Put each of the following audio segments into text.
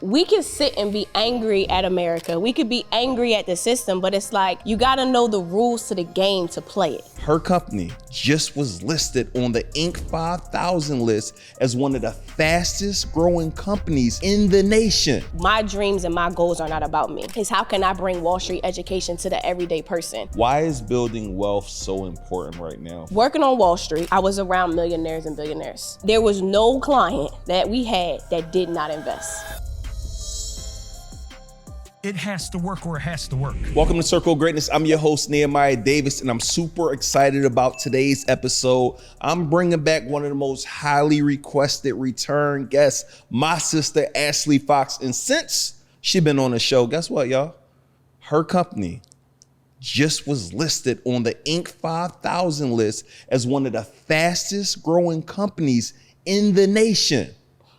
We can sit and be angry at America. We could be angry at the system, but it's like, you gotta know the rules to the game to play it. Her company just was listed on the Inc. 5000 list as one of the fastest growing companies in the nation. My dreams and my goals are not about me. It's how can I bring Wall Street education to the everyday person? Why is building wealth so important right now? Working on Wall Street, I was around millionaires and billionaires. There was no client that we had that did not invest. It has to work or it has to work. Welcome to Circle of Greatness. I'm your host, Nehemiah Davis, and I'm super excited about today's episode. I'm bringing back one of the most highly requested return guests, my sister, Ashley Fox. And since she's been on the show, guess what, y'all? Her company just was listed on the Inc. 5000 list as one of the fastest growing companies in the nation.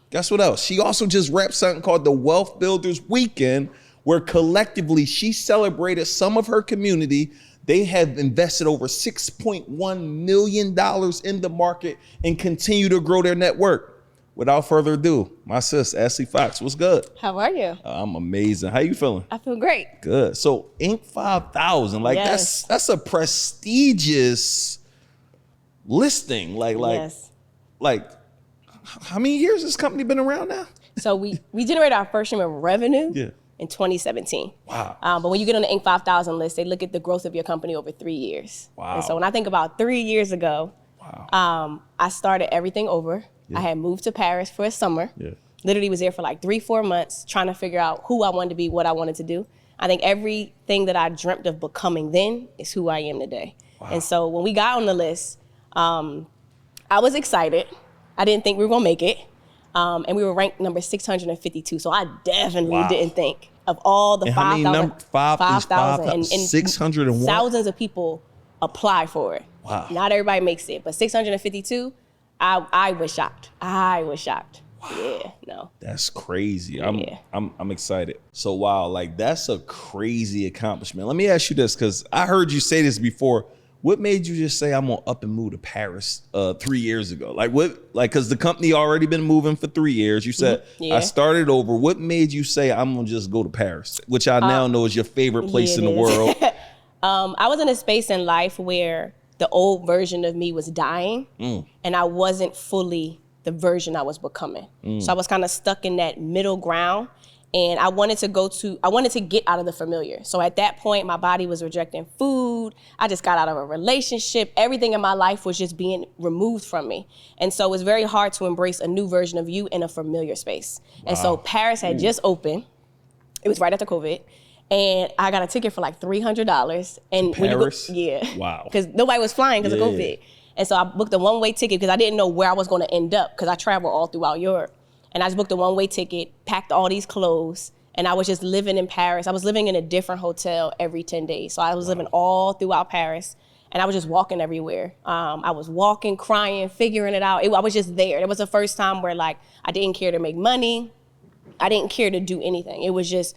Guess what else? She also just wrapped something called the Wealth Builders Weekend, where collectively she celebrated some of her community. They have invested over $6.1 million in the market and continue to grow their network. Without further ado, my sis, Ashley Fox, what's good? How are you? I'm amazing. How you feeling? I feel great. Good. So Inc. 5000, like Yes. that's a prestigious listing. Yes. Like how many years has this company been around now? So we generated our first stream of revenue Yeah. in 2017. Wow. But when you get on the Inc. 5000 list, they look at the growth of your company over 3 years. Wow. And so when I think about 3 years ago, I started everything over. Yeah. I had moved to Paris for a summer. Yeah. Literally was there for like 3-4 months trying to figure out who I wanted to be, what I wanted to do. I think everything that I dreamt of becoming then is who I am today. Wow. And so when we got on the list, I was excited. I didn't think we were gonna make it. And we were ranked number 652. So I definitely didn't think of all the 5,000 and 601? thousands of people apply for it. Wow. Not everybody makes it, but 652, I was shocked. I was shocked. Wow. Yeah, no. That's crazy. Yeah. I'm excited. So wow, like that's a crazy accomplishment. Let me ask you this, because I heard you say this before. What made you just say I'm gonna up and move to Paris 3 years ago? Because the company already been moving for 3 years. You said Yeah. I started over. What made you say I'm gonna just go to Paris, which I now know is your favorite place in the world? I was in a space in life where the old version of me was dying, and I wasn't fully the version I was becoming. So I was kind of stuck in that middle ground. And I wanted to get out of the familiar. So at that point, my body was rejecting food. I just got out of a relationship. Everything in my life was just being removed from me. And so it was very hard to embrace a new version of you in a familiar space. Wow. And so Paris had just opened. It was right after COVID. And I got a ticket for like $300. And to when Paris? you go, yeah. Wow. Because nobody was flying because of COVID. And so I booked a one-way ticket because I didn't know where I was going to end up because I travel all throughout Europe. And I just booked a one-way ticket, packed all these clothes, and I was just living in Paris. I was living in a different hotel every 10 days. So I was living all throughout Paris, and I was just walking everywhere. I was walking, crying, figuring it out. I was just there. It was the first time where like I didn't care to make money. I didn't care to do anything. It was just,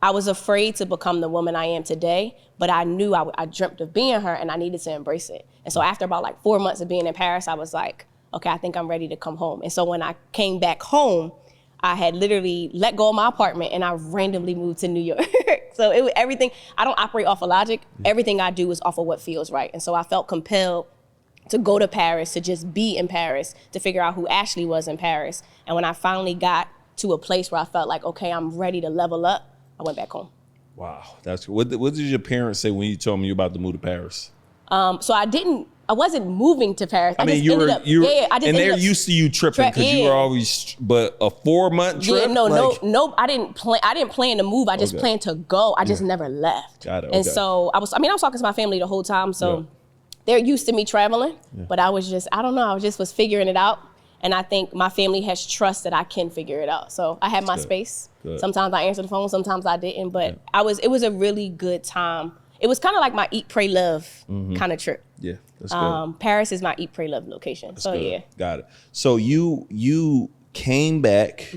I was afraid to become the woman I am today, but I knew I dreamt of being her, and I needed to embrace it. And so after about like 4 months of being in Paris, I was like, okay, I think I'm ready to come home. And so when I came back home, I had literally let go of my apartment and I randomly moved to New York. So it was everything, I don't operate off of logic. Everything I do is off of what feels right. And so I felt compelled to go to Paris, to just be in Paris, to figure out who Ashley was in Paris. And when I finally got to a place where I felt like, okay, I'm ready to level up, I went back home. Wow, that's what did your parents say when you told me you about to move to Paris? So I wasn't moving to Paris. I mean, they're used to you tripping because you were always, but a 4-month trip? Yeah, no, I didn't plan to move. I just planned to go. I just never left. Got it. And so I was talking to my family the whole time. So they're used to me traveling, but I was just, I don't know, was figuring it out. And I think my family has trust that I can figure it out. So I had my space. Good. Sometimes I answered the phone, sometimes I didn't, but it was a really good time. It was kind of like my eat, pray, love kind of trip. Yeah, that's good. Paris is my eat, pray, love location. That's good. Yeah. Got it. So you came back,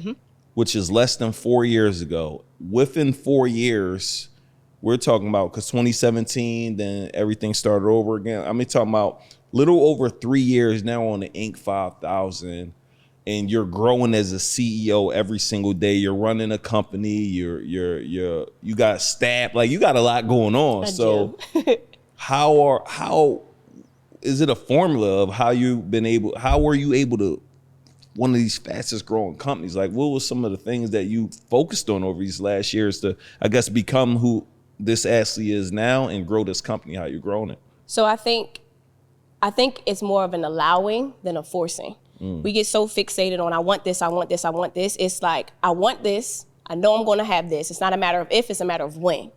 which is less than 4 years ago. Within 4 years, we're talking about, because 2017, then everything started over again. I mean, talking about little over 3 years now on the Inc. 5000. and you're growing as a CEO every single day. You're running a company. You got staff. Like, you got a lot going on. So how is it a formula of how were you able to one of these fastest growing companies? Like, what was some of the things that you focused on over these last years to, I guess, become who this Ashley is now and grow this company? How you grown it? So I think it's more of an allowing than a forcing. We get so fixated on, I want this, I want this, I want this. It's like, I want this. I know I'm going to have this. It's not a matter of if, it's a matter of when.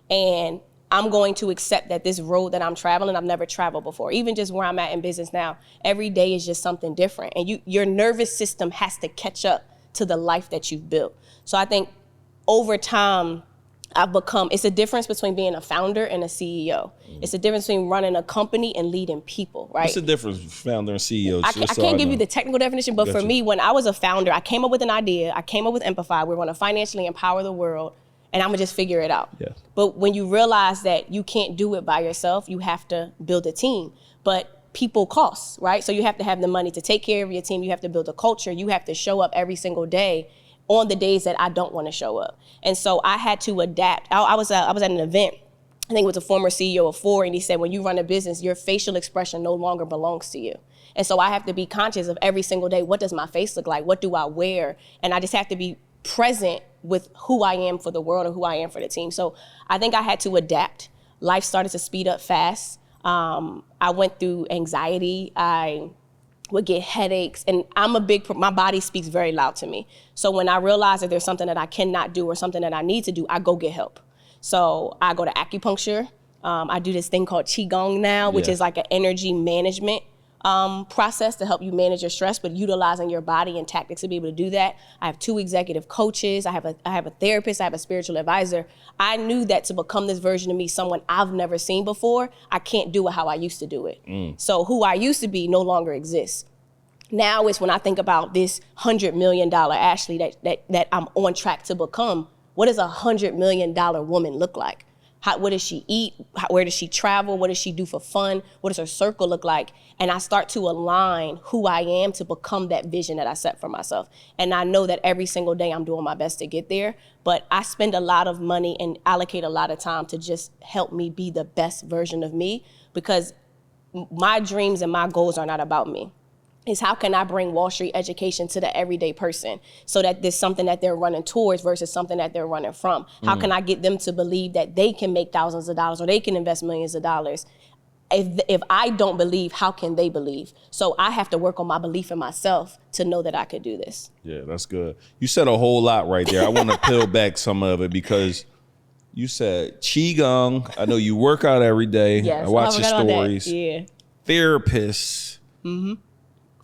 And I'm going to accept that this road that I'm traveling, I've never traveled before. Even just where I'm at in business now, every day is just something different. And your nervous system has to catch up to the life that you've built. So I think over time, it's a difference between being a founder and a CEO. It's a difference between running a company and leading people, right? What's the difference between founder and CEO? I can't give you the technical definition, but for me, when I was a founder, I came up with an idea. I came up with Amplify. We're going to financially empower the world, and I'm going to just figure it out. Yeah. But when you realize that you can't do it by yourself, you have to build a team. But people cost, right? So you have to have the money to take care of your team. You have to build a culture. You have to show up every single day on the days that I don't want to show up. And so I had to adapt. I was at an event, I think it was a former CEO of Ford, and he said, when you run a business, your facial expression no longer belongs to you. And so I have to be conscious of every single day, what does my face look like? What do I wear? And I just have to be present with who I am for the world and who I am for the team. So I think I had to adapt. Life started to speed up fast. I went through anxiety. I would get headaches, and my body speaks very loud to me. So when I realize that there's something that I cannot do or something that I need to do, I go get help. So I go to acupuncture. I do this thing called Qigong now, which is like an energy management process to help you manage your stress, but utilizing your body and tactics to be able to do that. I have 2 executive coaches. I have a therapist. I have a spiritual advisor. I knew that to become this version of me, someone I've never seen before, I can't do it how I used to do it. So who I used to be no longer exists. Now it's when I think about this $100 million Ashley that I'm on track to become, what does a $100 million woman look like? What does she eat? Where does she travel? What does she do for fun? What does her circle look like? And I start to align who I am to become that vision that I set for myself. And I know that every single day I'm doing my best to get there, but I spend a lot of money and allocate a lot of time to just help me be the best version of me, because my dreams and my goals are not about me. Is how can I bring Wall Street education to the everyday person so that there's something that they're running towards versus something that they're running from? How can I get them to believe that they can make thousands of dollars or they can invest millions of dollars? If I don't believe, how can they believe? So I have to work on my belief in myself to know that I could do this. Yeah, that's good. You said a whole lot right there. I want to peel back some of it because you said Qigong. I know you work out every day. Yes, I watch your stories. Yeah. Therapists.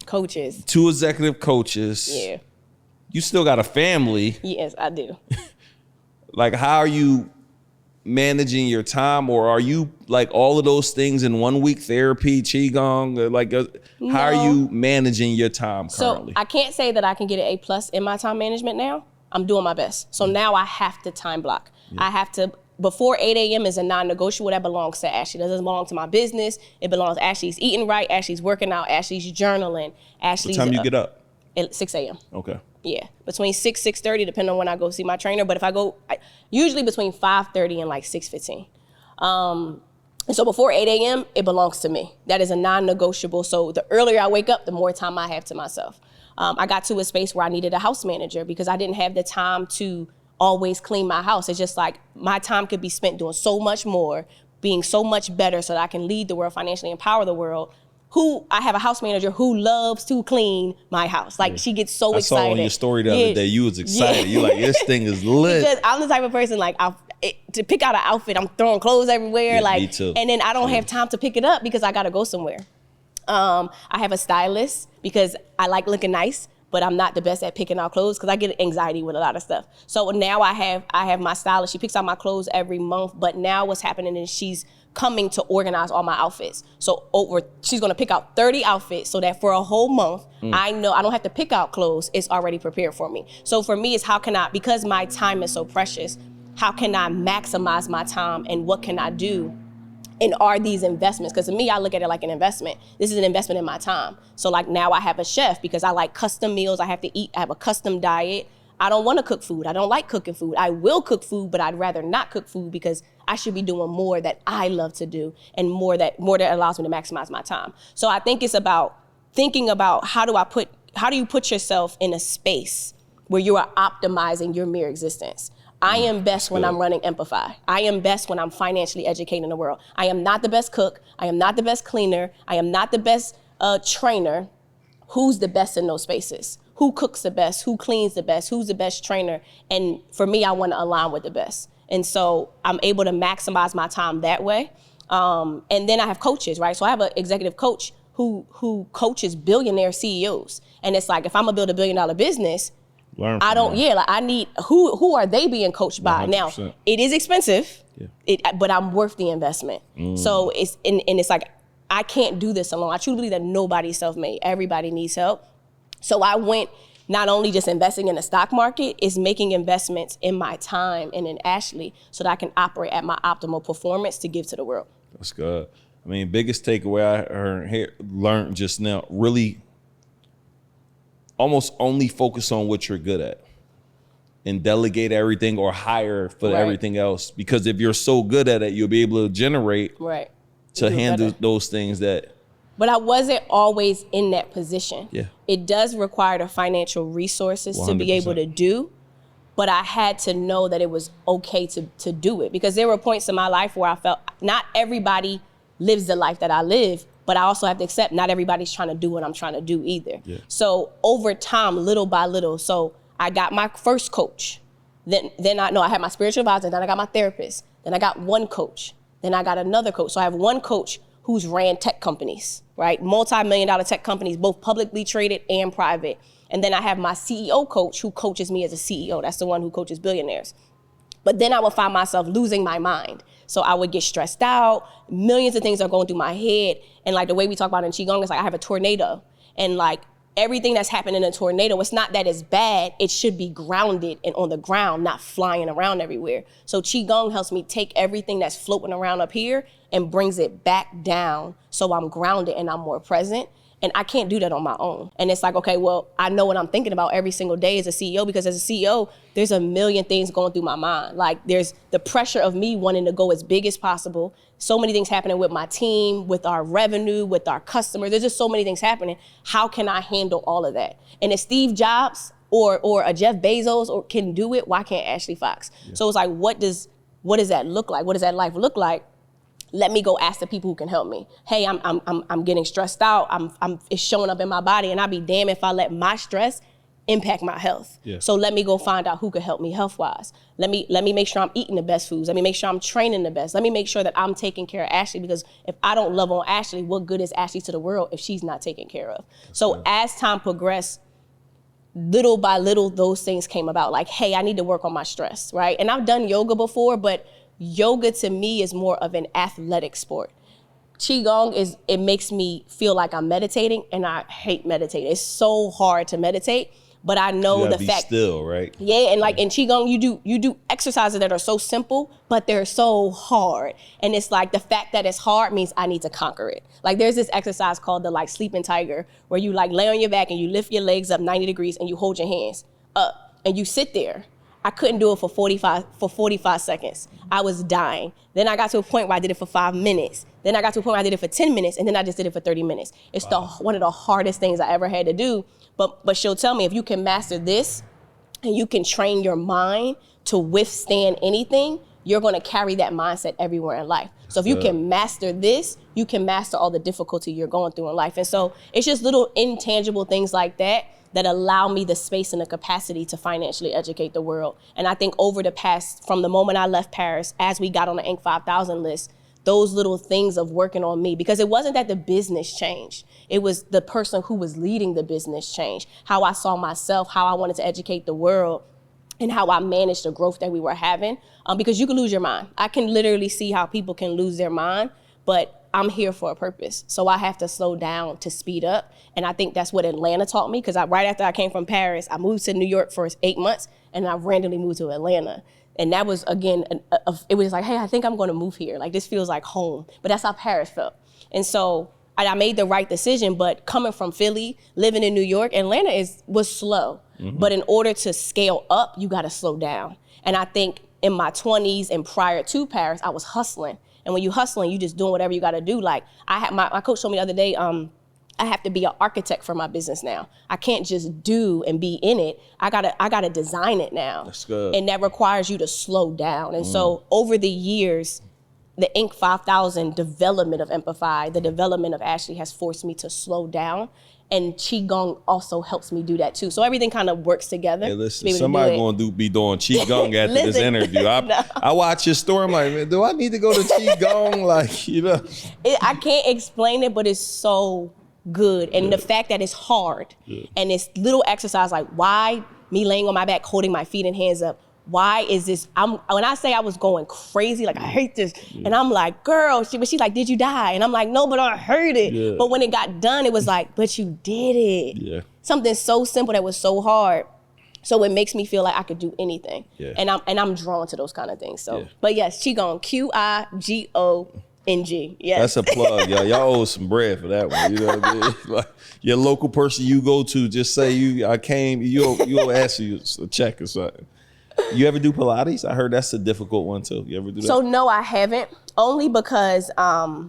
Coaches. 2 executive coaches. Yeah. You still got a family. Yes, I do. Like, how are you managing your time, or are you like all of those things in 1 week? Therapy, Qigong, how are you managing your time currently? So I can't say that I can get an A+ in my time management now. I'm doing my best. So now I have to time block. I have to. Before 8 a.m. is a non-negotiable. That belongs to Ashley. That doesn't belong to my business. It belongs to Ashley's eating right, Ashley's working out, Ashley's journaling, Ashley's... What time you get up? At 6 a.m. Okay. Yeah, between 6:30, depending on when I go see my trainer. But if I go, usually between 5:30 and like 6:15. And so before 8 a.m., it belongs to me. That is a non-negotiable. So the earlier I wake up, the more time I have to myself. I got to a space where I needed a house manager because I didn't have the time to always clean my house. It's just like my time could be spent doing so much more, being so much better so that I can lead the world, financially empower the world. I have a house manager who loves to clean my house. Like, she gets so excited. I saw on your story the other day, you was excited. You're like, this thing is lit. Because I'm the type of person, like, to pick out an outfit, I'm throwing clothes everywhere. Yeah, me too. And then I don't have time to pick it up because I gotta go somewhere. I have a stylist because I like looking nice, but I'm not the best at picking out clothes because I get anxiety with a lot of stuff. So now I have my stylist. She picks out my clothes every month, but now what's happening is she's coming to organize all my outfits. So she's gonna pick out 30 outfits so that for a whole month, I know I don't have to pick out clothes, it's already prepared for me. So for me, it's how can I, because my time is so precious, how can I maximize my time and what can I do And are these investments? Because to me, I look at it like an investment. This is an investment in my time. So like now I have a chef because I like custom meals. I have to eat. I have a custom diet. I don't want to cook food. I don't like cooking food. I will cook food, but I'd rather not cook food because I should be doing more that I love to do and more that allows me to maximize my time. So I think it's about thinking about how do you put yourself in a space where you are optimizing your mere existence. I am best when I'm running Amplify. I am best when I'm financially educating the world. I am not the best cook. I am not the best cleaner. I am not the best trainer. Who's the best in those spaces? Who cooks the best? Who cleans the best? Who's the best trainer? And for me, I want to align with the best. And so I'm able to maximize my time that way. And then I have coaches, right? So I have an executive coach who coaches billionaire CEOs. And it's like, if I'm gonna build $1 billion business, I need, who are they being coached by? 100%. Now, it is expensive, but I'm worth the investment. So it's like, I can't do this alone. I truly believe that nobody's self-made. Everybody needs help. So I went not only just investing in the stock market, is making investments in my time and in Ashley so that I can operate at my optimal performance to give to the world. That's good. I mean, biggest takeaway I learned just now, really almost only focus on what you're good at and delegate everything or hire for everything else. Because if you're so good at it, you'll be able to generate to handle those things that. But I wasn't always in that position. Yeah. It does require the financial resources 100%. To be able to do, but I had to know that it was okay to do it, because there were points in my life where I felt not everybody lives the life that I live, but I also have to accept not everybody's trying to do what I'm trying to do either. Yeah. So over time, little by little, so I got my first coach. Then I had my spiritual advisor, then I got my therapist, then I got one coach, then I got another coach. So I have one coach who's ran tech companies, right? Multi-million-dollar tech companies, both publicly traded and private. And then I have my CEO coach who coaches me as a CEO. That's the one who coaches billionaires. But then I would find myself losing my mind. So I would get stressed out. Millions of things are going through my head. And like the way we talk about in Qigong, it's like I have a tornado. And like everything that's happening in a tornado, it's not that it's bad. It should be grounded and on the ground, not flying around everywhere. So Qigong helps me take everything that's floating around up here and brings it back down so I'm grounded and I'm more present. And I can't do that on my own. And it's like, okay, well, I know what I'm thinking about every single day as a CEO, because as a CEO, there's a million things going through my mind. Like there's the pressure of me wanting to go as big as possible. So many things happening with my team, with our revenue, with our customers. There's just so many things happening. How can I handle all of that? And if Steve Jobs or a Jeff Bezos can do it, why can't Ashley Fox? Yeah. So it's like, what does that look like? What does that life look like? Let me go ask the people who can help me. Hey, I'm getting stressed out. It's showing up in my body, and I'll be damned if I let my stress impact my health. Yeah. So let me go find out who can help me health-wise. Let me make sure I'm eating the best foods. Let me make sure I'm training the best. Let me make sure that I'm taking care of Ashley, because if I don't love on Ashley, what good is Ashley to the world if she's not taken care of? So as time progressed, little by little, those things came about. Like, hey, I need to work on my stress, right? And I've done yoga before, but yoga to me is more of an athletic sport. Qigong it makes me feel like I'm meditating, and I hate meditating. It's so hard to meditate, but I know the fact. Still, right? Yeah, and like in Qigong, you do exercises that are so simple, but they're so hard. And it's like the fact that it's hard means I need to conquer it. Like there's this exercise called the like sleeping tiger, where you like lay on your back and you lift your legs up 90 degrees and you hold your hands up and you sit there. I couldn't do it for 45 seconds. I was dying. Then I got to a point where I did it for 5 minutes. Then I got to a point where I did it for 10 minutes, and then I just did it for 30 minutes. It's one of the hardest things I ever had to do. But she'll tell me, if you can master this and you can train your mind to withstand anything, you're gonna carry that mindset everywhere in life. So if you can master this, you can master all the difficulty you're going through in life. And so it's just little intangible things like that allow me the space and the capacity to financially educate the world. And I think over the past, from the moment I left Paris, as we got on the Inc. 5000 list, those little things of working on me, because it wasn't that the business changed. It was the person who was leading the business changed. How I saw myself, how I wanted to educate the world, and how I managed the growth that we were having. Because you can lose your mind. I can literally see how people can lose their mind, but I'm here for a purpose. So I have to slow down to speed up. And I think that's what Atlanta taught me, because right after I came from Paris, I moved to New York for 8 months, and I randomly moved to Atlanta. And that was, again, it was like, hey, I think I'm gonna move here. Like, this feels like home. But that's how Paris felt. And so I made the right decision, but coming from Philly, living in New York, Atlanta was slow. Mm-hmm. But in order to scale up, you gotta slow down. And I think in my 20s and prior to Paris, I was hustling. And when you hustling, you just doing whatever you gotta do. Like, my coach told me the other day, I have to be an architect for my business now. I can't just do and be in it. I gotta design it now. That's good. And that requires you to slow down. And so over the years, the Inc. 5000 development of Amplify, the development of Ashley has forced me to slow down. And Qigong also helps me do that too. So everything kind of works together. Hey, listen, somebody gonna be doing Qigong after this interview. I watch your story, I'm like, man, do I need to go to Qigong? Like, you know. I can't explain it, but it's so good. And the fact that it's hard and it's little exercise, like why me laying on my back, holding my feet and hands up, why is this, when I say I was going crazy, like I hate this, and I'm like, girl, she's like, did you die? And I'm like, no, but I heard it. Yeah. But when it got done, it was like, but you did it. Yeah. Something so simple that was so hard. So it makes me feel like I could do anything. Yeah. And I'm drawn to those kind of things. So, but yes, Qigong, Qigong. Yes. That's a plug, y'all. Y'all owe some bread for that one. You know what I mean? Like your local person you go to, just say you'll ask you a check or something. You ever do Pilates? I heard that's a difficult one too. You ever do that? So no, I haven't. Only because I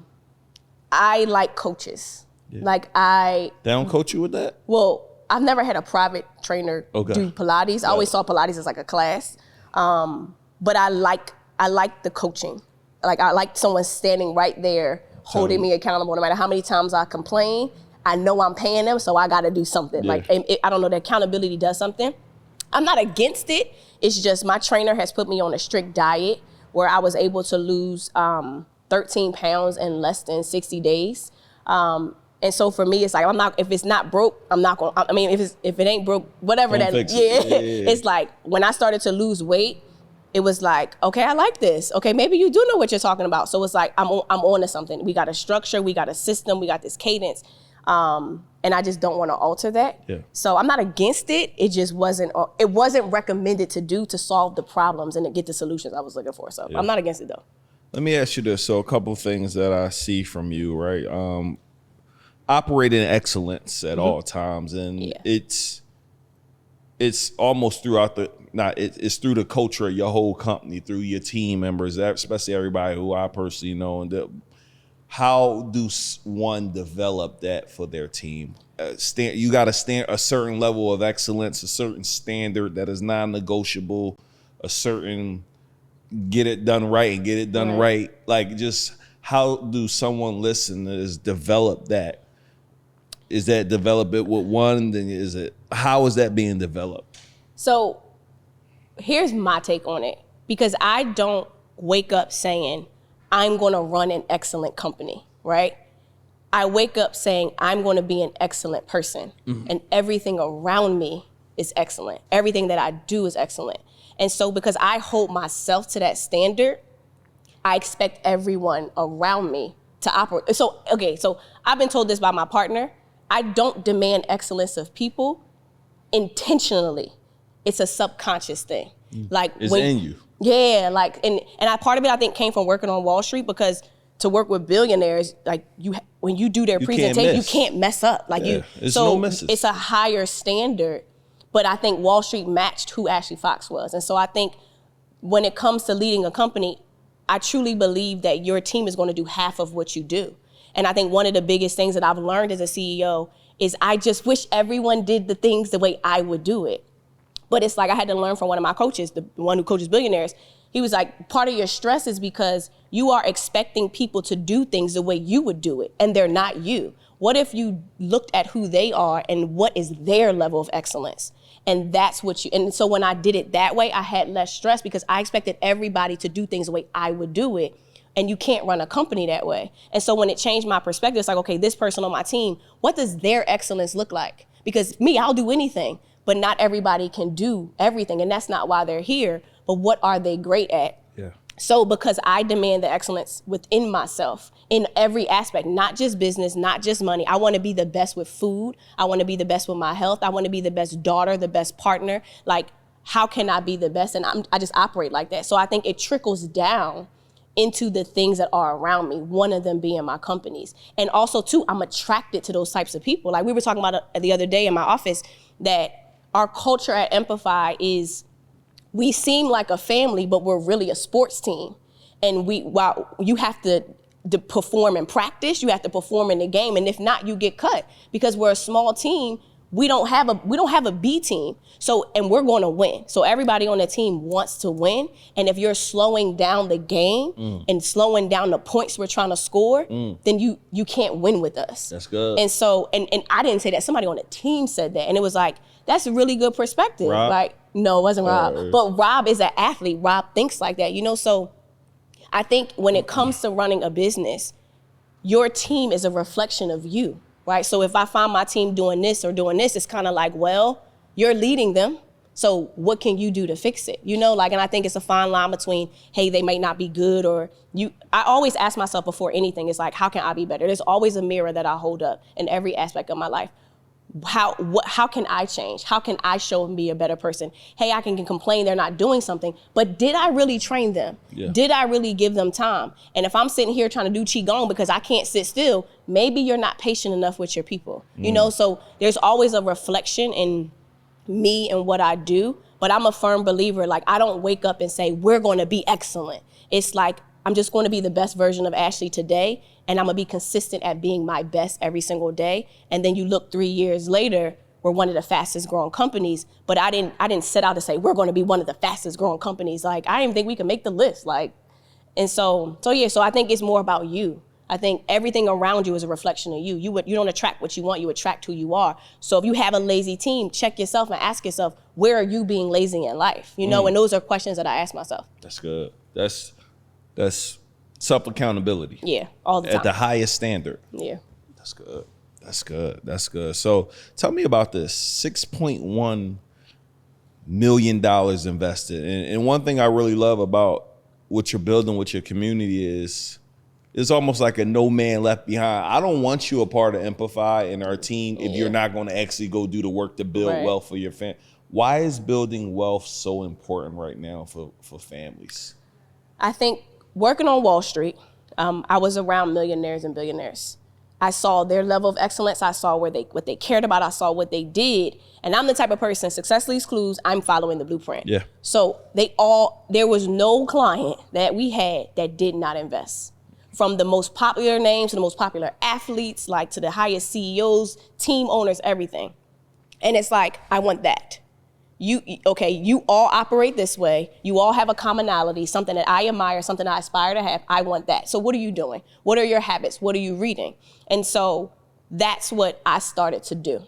like coaches. Yeah. Like They don't coach you with that? Well, I've never had a private trainer do Pilates. I always saw Pilates as like a class. But I like the coaching. Like I like someone standing right there holding me accountable. No matter how many times I complain, I know I'm paying them, so I got to do something. Yeah. Like I don't know, the accountability does something. I'm not against it. It's just my trainer has put me on a strict diet where I was able to lose 13 pounds in less than 60 days. And so for me, it's like if it's not broke, I'm not going. I mean, if it ain't broke, whatever that. Yeah. It's like when I started to lose weight, it was like, okay, I like this. Okay, maybe you do know what you're talking about. So it's like I'm on to something. We got a structure, we got a system, we got this cadence. And I just don't want to alter that. Yeah. So I'm not against it. It just wasn't recommended to solve the problems and to get the solutions I was looking for. So I'm not against it though. Let me ask you this. So a couple of things that I see from you, right? Operating excellence at all times. And it's almost throughout it's through the culture of your whole company, through your team members, especially everybody who I personally know. And how do one develop that for their team? You got to stand a certain level of excellence, a certain standard that is non-negotiable, a certain get it done right and get it done right. Like, just how do someone develop that? Is that develop it with one? Then how is that being developed? So here's my take on it, because I don't wake up saying, I'm going to run an excellent company, right? I wake up saying, I'm going to be an excellent person. Mm-hmm. And everything around me is excellent. Everything that I do is excellent. And so because I hold myself to that standard, I expect everyone around me to operate. So I've been told this by my partner. I don't demand excellence of people intentionally. It's a subconscious thing. Like it's in you. Yeah, like and part of it I think came from working on Wall Street, because to work with billionaires, like when you do their presentation, you can't mess up. Like no misses. It's a higher standard. But I think Wall Street matched who Ashley Fox was. And so I think when it comes to leading a company, I truly believe that your team is going to do half of what you do. And I think one of the biggest things that I've learned as a CEO is I just wish everyone did the things the way I would do it. But it's like I had to learn from one of my coaches, the one who coaches billionaires. He was like, part of your stress is because you are expecting people to do things the way you would do it, and they're not you. What if you looked at who they are and what is their level of excellence? And that's and so when I did it that way, I had less stress because I expected everybody to do things the way I would do it. And you can't run a company that way. And so when it changed my perspective, it's like, okay, this person on my team, what does their excellence look like? Because I'll do anything, but not everybody can do everything. And that's not why they're here, but what are they great at? Yeah. So because I demand the excellence within myself in every aspect, not just business, not just money. I want to be the best with food. I want to be the best with my health. I want to be the best daughter, the best partner. Like, how can I be the best? And I just operate like that. So I think it trickles down into the things that are around me, one of them being my companies. And also, too, I'm attracted to those types of people. Like we were talking about the other day in my office, that our culture at Amplify is, we seem like a family, but we're really a sports team. And while you have to perform in practice, you have to perform in the game, and if not, you get cut. Because we're a small team, we don't have a B team. So, and we're going to win. So everybody on the team wants to win. And if you're slowing down the game and slowing down the points we're trying to score, then you can't win with us. That's good. And so, and I didn't say that, somebody on the team said that. And it was like, that's a really good perspective. Rob? Like, no, it wasn't Rob. But Rob is an athlete. Rob thinks like that, so I think when it comes to running a business, your team is a reflection of you, right? So if I find my team doing this or doing this, it's kind of like, well, you're leading them. So what can you do to fix it? And I think it's a fine line between, hey, they may not be good, or I always ask myself before anything, it's like, how can I be better? There's always a mirror that I hold up in every aspect of my life. How can I change? How can I show and be a better person? Hey, I can complain they're not doing something, but did I really train them? Yeah. Did I really give them time? And if I'm sitting here trying to do Qigong because I can't sit still, maybe you're not patient enough with your people. So there's always a reflection in me and what I do, but I'm a firm believer, like I don't wake up and say, we're going to be excellent. It's like, I'm just going to be the best version of Ashley today, and I'm gonna be consistent at being my best every single day. And then you look 3 years later, we're one of the fastest growing companies, but I didn't set out to say we're gonna be one of the fastest growing companies. Like, I didn't even think we could make the list. So I think it's more about you. I think everything around you is a reflection of you. You don't attract what you want, you attract who you are. So if you have a lazy team, check yourself and ask yourself, where are you being lazy in life? And those are questions that I ask myself. That's good. That's self-accountability. Yeah, all the time. At the highest standard. Yeah. That's good. So tell me about this $6.1 million invested. And one thing I really love about what you're building with your community is it's almost like a no man left behind. I don't want you a part of Amplify and our team if you're not going to actually go do the work to build wealth for your family. Why is building wealth so important right now for families? I think working on Wall Street, I was around millionaires and billionaires. I saw their level of excellence. I saw what they cared about. I saw what they did. And I'm the type of person, success leaves clues, I'm following the blueprint. Yeah. So there was no client that we had that did not invest. From the most popular names to the most popular athletes, like to the highest CEOs, team owners, everything. And it's like, I want that. You all operate this way. You all have a commonality, something that I admire, something I aspire to have. I want that. So what are you doing? What are your habits? What are you reading? And so that's what I started to do.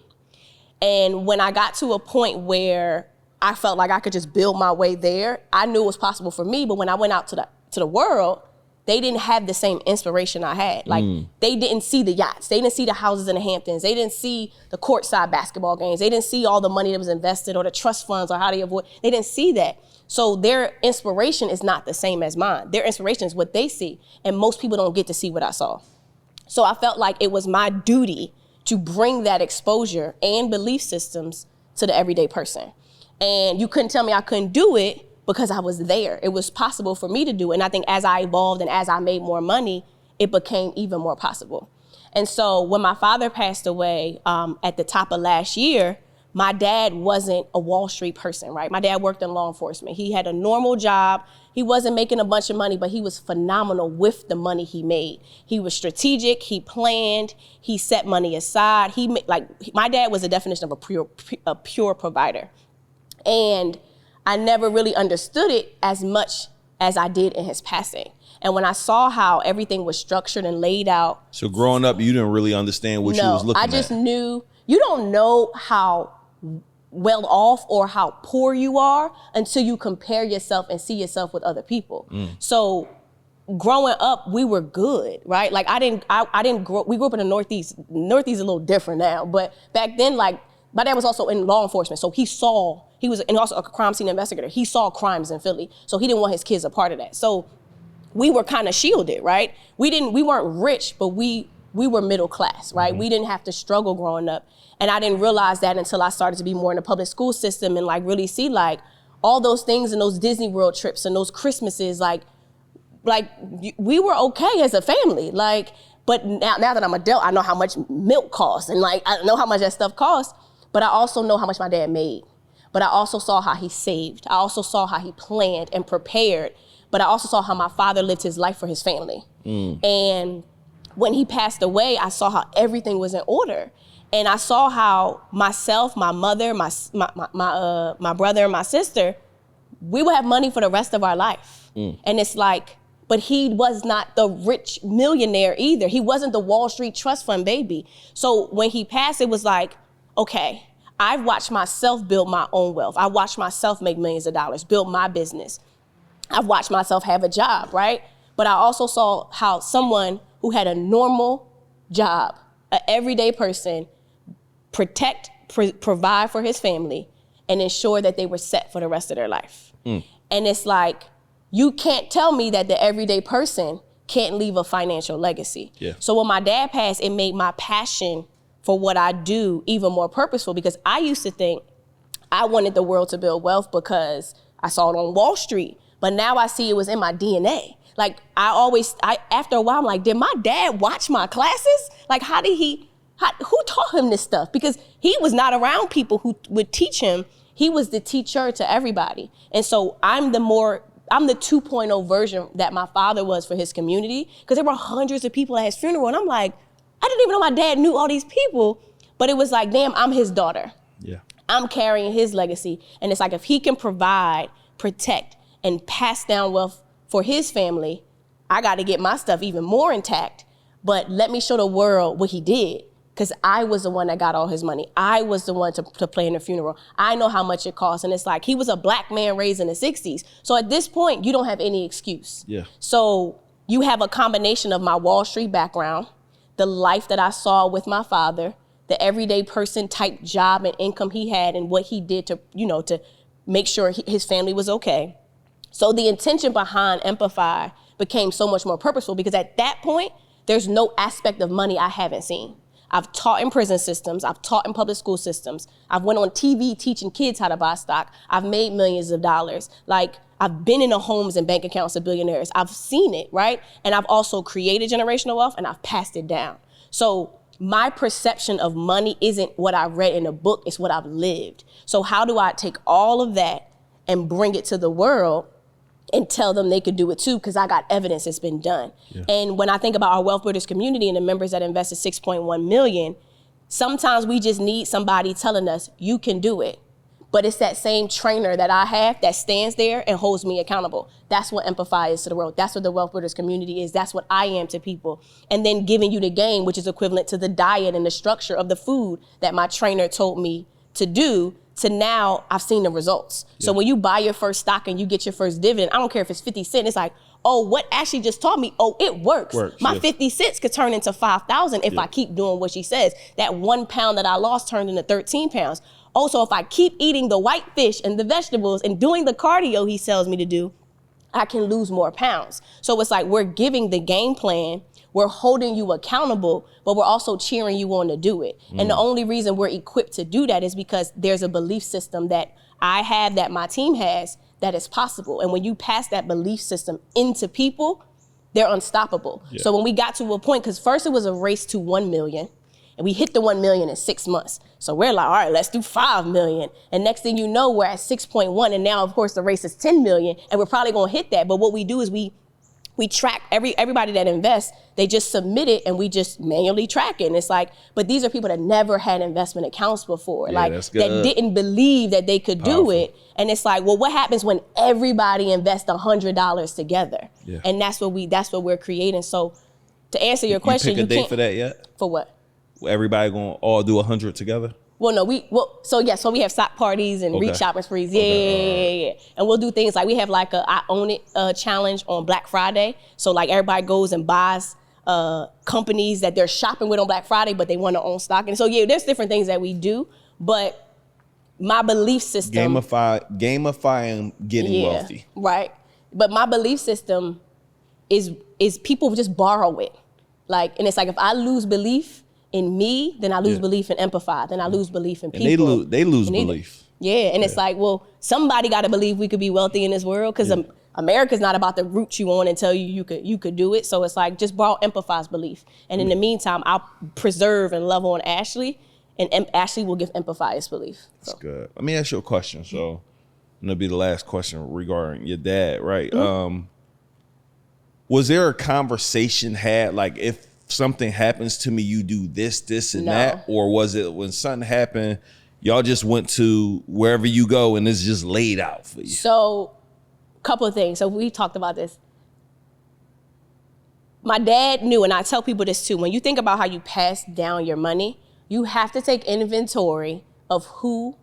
And when I got to a point where I felt like I could just build my way there, I knew it was possible for me. But when I went out to the world, they didn't have the same inspiration I had. Like, they didn't see the yachts. They didn't see the houses in the Hamptons. They didn't see the courtside basketball games. They didn't see all the money that was invested or the trust funds or how they avoid. They didn't see that. So their inspiration is not the same as mine. Their inspiration is what they see. And most people don't get to see what I saw. So I felt like it was my duty to bring that exposure and belief systems to the everyday person. And you couldn't tell me I couldn't do it, because I was there. It was possible for me to do it. And I think as I evolved and as I made more money, it became even more possible. And so when my father passed away at the top of last year, my dad wasn't a Wall Street person, right? My dad worked in law enforcement. He had a normal job. He wasn't making a bunch of money, but he was phenomenal with the money he made. He was strategic, he planned, he set money aside. My dad was the definition of a pure provider. And I never really understood it as much as I did in his passing. And when I saw how everything was structured and laid out. So growing up, you didn't really understand what you was looking at. I just knew, you don't know how well off or how poor you are until you compare yourself and see yourself with other people. So growing up, we were good, right? Like we grew up in the Northeast. Northeast is a little different now, but back then, like, my dad was also in law enforcement, so he was also a crime scene investigator. He saw crimes in Philly, so he didn't want his kids a part of that. So we were kind of shielded, right? We weren't rich, but we were middle class, right? We didn't have to struggle growing up. And I didn't realize that until I started to be more in the public school system and like really see like all those things and those Disney World trips and those Christmases, like we were okay as a family. Like, but now that I'm adult, I know how much milk costs and like, I know how much that stuff costs, but I also know how much my dad made. But I also saw how he saved. I also saw how he planned and prepared. But I also saw how my father lived his life for his family. And when he passed away, I saw how everything was in order. And I saw how myself, my mother, my brother and my sister, we would have money for the rest of our life. And it's like, but he was not the rich millionaire either. He wasn't the Wall Street trust fund baby. So when he passed, it was like, okay, I've watched myself build my own wealth. I watched myself make millions of dollars, build my business. I've watched myself have a job, right? But I also saw how someone who had a normal job, an everyday person, provide for his family and ensure that they were set for the rest of their life. And it's like, you can't tell me that the everyday person can't leave a financial legacy. So when my dad passed, it made my passion for what I do even more purposeful, because I used to think I wanted the world to build wealth because I saw it on Wall Street, but now I see it was in my DNA. Like after a while, I'm like, did my dad watch my classes? Like who taught him this stuff? Because he was not around people who would teach him. He was the teacher to everybody. And so I'm the 2.0 version that my father was for his community, because there were hundreds of people at his funeral. And I'm like, I didn't even know my dad knew all these people, but it was like, damn, I'm his daughter. I'm carrying his legacy. And it's like, if he can provide, protect, and pass down wealth for his family, I got to get my stuff even more intact. But let me show the world what he did, because I was the one that got all his money. I was the one to play in the funeral. I know how much it costs. And it's like, he was a black man raised in the 60s. So at this point, you don't have any excuse. So you have a combination of my Wall Street background, the life that I saw with my father, the everyday person type job and income he had, and what he did to, to make sure his family was okay. So the intention behind Amplify became so much more purposeful, because at that point, there's no aspect of money I haven't seen. I've taught in prison systems. I've taught in public school systems. I've went on TV teaching kids how to buy stock. I've made millions of dollars. Like, I've been in the homes and bank accounts of billionaires. I've seen it, right? And I've also created generational wealth, and I've passed it down. So my perception of money isn't what I read in a book, it's what I've lived. So how do I take all of that and bring it to the world and tell them they could do it too? Because I got evidence it's been done. And when I think about our Wealth Builders community and the members that invested $6.1 million, sometimes we just need somebody telling us, you can do it. But it's that same trainer that I have that stands there and holds me accountable. That's what Amplify is to the world. That's what the Wealth Builders community is. That's what I am to people. And then giving you the game, which is equivalent to the diet and the structure of the food that my trainer told me to do, to now I've seen the results. So when you buy your first stock and you get your first dividend, I don't care if it's 50 cents, it's like, oh, what Ashley just taught me, oh, it works. My 50 cents could turn into 5,000 if I keep doing what she says. That 1 pound that I lost turned into 13 pounds. Also, if I keep eating the white fish and the vegetables and doing the cardio he tells me to do, I can lose more pounds. So it's like, we're giving the game plan, we're holding you accountable, but we're also cheering you on to do it. And the only reason we're equipped to do that is because there's a belief system that I have, that my team has, that is possible. And when you pass that belief system into people, they're unstoppable. So when we got to a point, because first it was a race to 1 million, and we hit the 1 million in 6 months. So we're like, all right, let's do 5 million. And next thing you know, we're at 6.1. And now, of course, the race is 10 million. And we're probably going to hit that. But what we do is we track everybody that invests. They just submit it, and we just manually track it. And it's like, but these are people that never had investment accounts before. That didn't believe that they could do it. And it's like, well, what happens when everybody invests $100 together? And that's what we're creating. So to answer your question, you pick a date for that yet? For what? Everybody gonna all do 100 together? Well, no, so we have sock parties and reach shopping sprees. Yeah. And we'll do things like, we have like a I Own It challenge on Black Friday. So like, everybody goes and buys companies that they're shopping with on Black Friday, but they want to own stock. And so there's different things that we do, but my belief system. Gamifying getting wealthy. Right. But my belief system is people just borrow it. Like, and it's like, if I lose belief in me, then I lose belief in empathize, then I lose belief in people. And they lose belief. Yeah, and it's like, well, somebody got to believe we could be wealthy in this world, because America's not about to root you on and tell you you could do it. So it's like, just borrow empathize belief. And in the meantime, I'll preserve and love on Ashley, and Ashley will give empathize belief. So. That's good. Let me ask you a question. So, and it'll be the last question regarding your dad, right? Was there a conversation had, like, if something happens to me, you do this, and that? Or was it when something happened, y'all just went to wherever you go and it's just laid out for you? So, couple of things. So we talked about this. My dad knew, and I tell people this too, when you think about how you pass down your money, you have to take inventory of who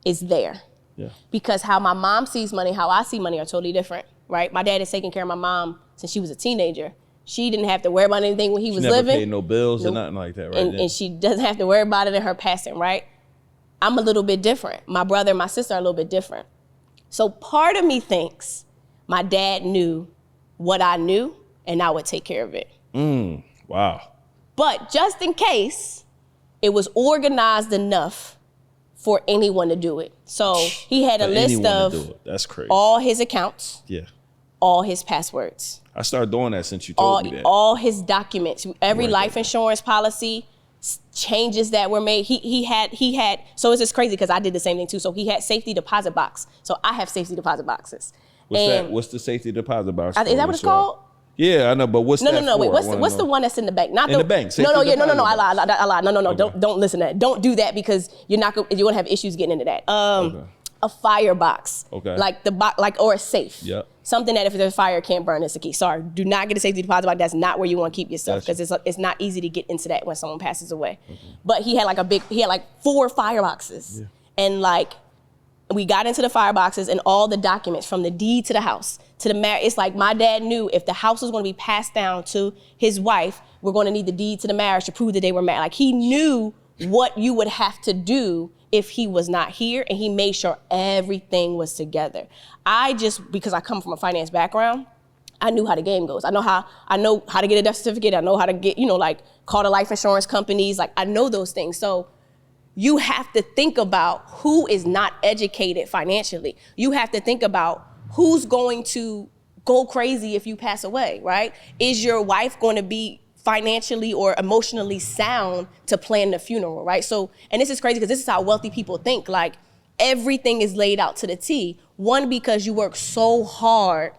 is there. Yeah. Because how my mom sees money, how I see money are totally different, right? My dad is taking care of my mom since she was a teenager. She didn't have to worry about anything when he was living. She never paid no bills or nothing like that, right? And she doesn't have to worry about it in her passing, right? I'm a little bit different. My brother and my sister are a little bit different. So part of me thinks my dad knew what I knew, and I would take care of it. Wow. But just in case, it was organized enough for anyone to do it. So he had a list of That's crazy. All his accounts, all his passwords. I started doing that since you told me that. All his documents, every life insurance policy, changes that were made. He had. So it's just crazy because I did the same thing too. So he had safety deposit box. So I have safety deposit boxes. What's the safety deposit box? Is that what it's called? Yeah, I know, but what's that for? No, wait. What's the one that's in the bank? Not in the bank. No. I lied. No. Okay. Don't listen to that. Don't do that, because you're gonna have issues getting into that. A fire box. Okay. Like the box, or a safe. Yep. Something that if there's fire can't burn. It's the key. Sorry, do not get a safety deposit box. That's not where you want to keep your stuff, because it's not easy to get into that when someone passes away. But he had like 4 fire boxes, and like we got into the fire boxes and all the documents from the deed to the house to the marriage. It's like my dad knew if the house was going to be passed down to his wife, we're going to need the deed to the marriage to prove that they were married. Like, he knew what you would have to do if he was not here, and he made sure everything was together. Because I come from a finance background, I knew how the game goes. I know how to get a death certificate. I know how to get, call the life insurance companies. Like, I know those things. So you have to think about who is not educated financially. You have to think about who's going to go crazy if you pass away, right? Is your wife going to be financially or emotionally sound to plan the funeral, right? So, and this is crazy because this is how wealthy people think. Like, everything is laid out to the T. One, because you work so hard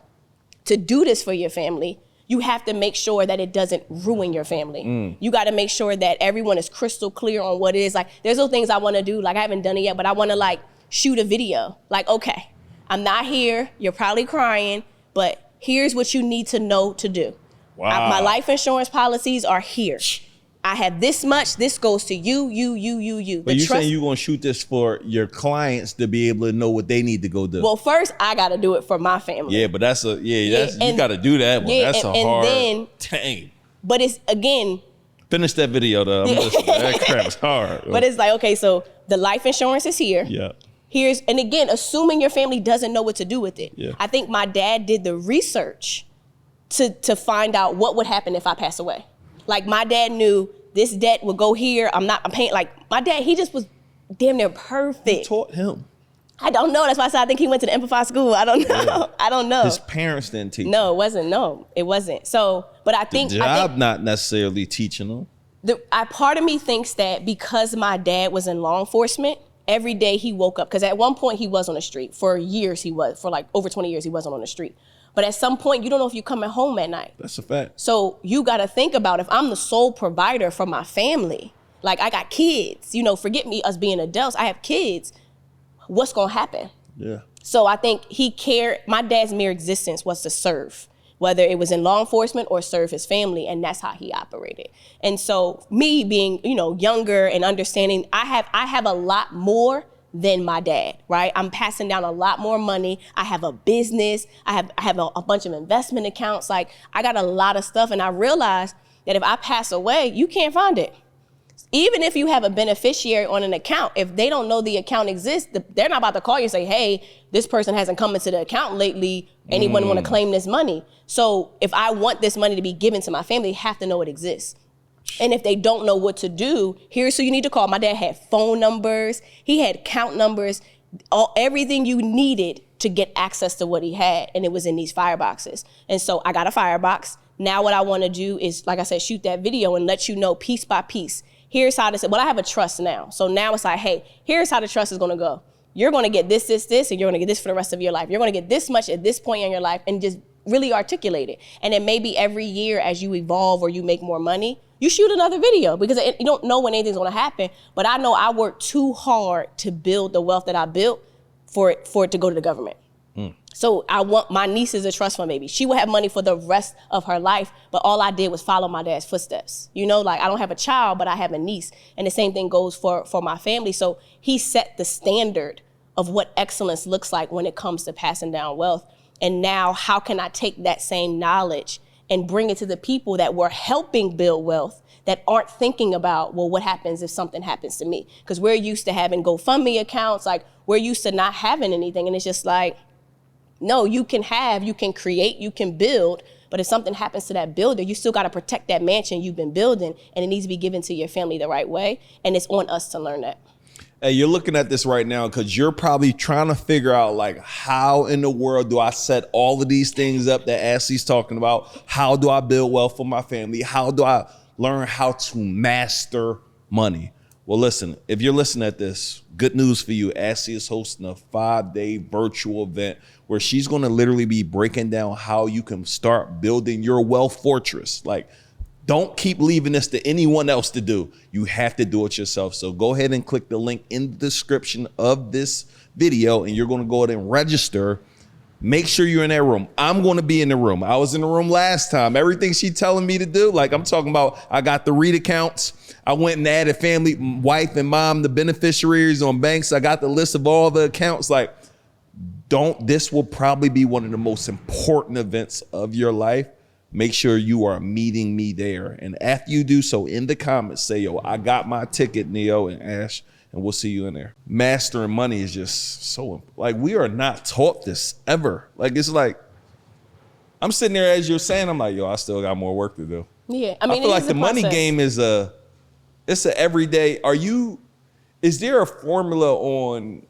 to do this for your family, you have to make sure that it doesn't ruin your family. You got to make sure that everyone is crystal clear on what it is. Like, there's little things I want to do. Like, I haven't done it yet, but I want to shoot a video. Like, okay, I'm not here. You're probably crying, but here's what you need to know to do. Wow. My life insurance policies are here. I have this much. This goes to you. But you're saying you're going to shoot this for your clients to be able to know what they need to go do. Well, first, I got to do it for my family. Yeah, but you got to do that one. That's a hard thing. But it's, again. Finish that video, though. I'm listening. That crap is hard. But it's like, okay, so the life insurance is here. Yeah. And again, assuming your family doesn't know what to do with it. Yeah. I think my dad did the research to find out what would happen if I pass away. Like, my dad knew this debt would go here. I'm paying. Like, my dad, he just was damn near perfect. Who taught him? I don't know. That's why I said I think he went to the Empathize school. I don't know. Yeah. I don't know. His parents didn't teach him. No, it wasn't. No, it wasn't. So, but I think the job not necessarily teaching them. Part of me thinks that because my dad was in law enforcement, every day he woke up, because at one point he was on the street. For years for like over 20 years he wasn't on the street. But at some point, you don't know if you're coming home at night. That's a fact. So you got to think about, if I'm the sole provider for my family, like, I got kids, forget me, us being adults, I have kids, what's going to happen? Yeah. So I think he cared. My dad's mere existence was to serve, whether it was in law enforcement or serve his family, and that's how he operated. And so me being, younger and understanding, I have a lot more than my dad, right? I'm passing down a lot more money. I have a business. I have a bunch of investment accounts. Like, I got a lot of stuff, and I realized that if I pass away, you can't find it. Even if you have a beneficiary on an account, if they don't know the account exists, they're not about to call you and say, hey, this person hasn't come into the account lately. Anyone want to claim this money? So if I want this money to be given to my family, they have to know it exists. And if they don't know what to do, here's who you need to call. My dad had phone numbers. He had account numbers, everything you needed to get access to what he had. And it was in these fireboxes. And so I got a firebox. Now what I want to do is, like I said, shoot that video and let you know piece by piece. Here's how this, well, I have a trust now. So now it's like, hey, here's how the trust is going to go. You're going to get this, and you're going to get this for the rest of your life. You're going to get this much at this point in your life, and just really articulate it. And then maybe every year as you evolve or you make more money, you shoot another video, because you don't know when anything's going to happen. But I know I worked too hard to build the wealth that I built for it to go to the government. So I want my niece is a trust fund baby. She will have money for the rest of her life, but all I did was follow my dad's footsteps. You know, like I don't have a child, but I have a niece. And the same thing goes for my family. So he set the standard of what excellence looks like when it comes to passing down wealth. And now how can I take that same knowledge and bring it to the people that were helping build wealth, that aren't thinking about, well, what happens if something happens to me? Because we're used to having GoFundMe accounts, like we're used to not having anything. And it's just like, no, you can create, you can build, but if something happens to that builder, you still got to protect that mansion you've been building, and it needs to be given to your family the right way. And it's on us to learn that. Hey, you're looking at this right now because you're probably trying to figure out, like, how in the world do I set all of these things up that Ashley's talking about? How do I build wealth for my family? How do I learn how to master money? Well, listen, if you're listening at this, good news for you. Ashley is hosting a 5-day virtual event where she's going to literally be breaking down how you can start building your wealth fortress. Like, don't keep leaving this to anyone else to do. You have to do it yourself. So go ahead and click the link in the description of this video, and you're going to go ahead and register. Make sure you're in that room. I'm going to be in the room. I was in the room last time. Everything she's telling me to do, like I'm talking about, I got the REIT accounts. I went and added family, wife and mom, the beneficiaries on banks. I got the list of all the accounts. Like, this will probably be one of the most important events of your life. Make sure you are meeting me there. And after you do so, in the comments, say, yo, I got my ticket, Neo and Ash, and we'll see you in there. Mastering money is just so, like, we are not taught this ever. Like, it's like, I'm sitting there as you're saying, I'm like, yo, I still got more work to do. Yeah, I mean, I feel like the money game is it's a everyday. Is there a formula on?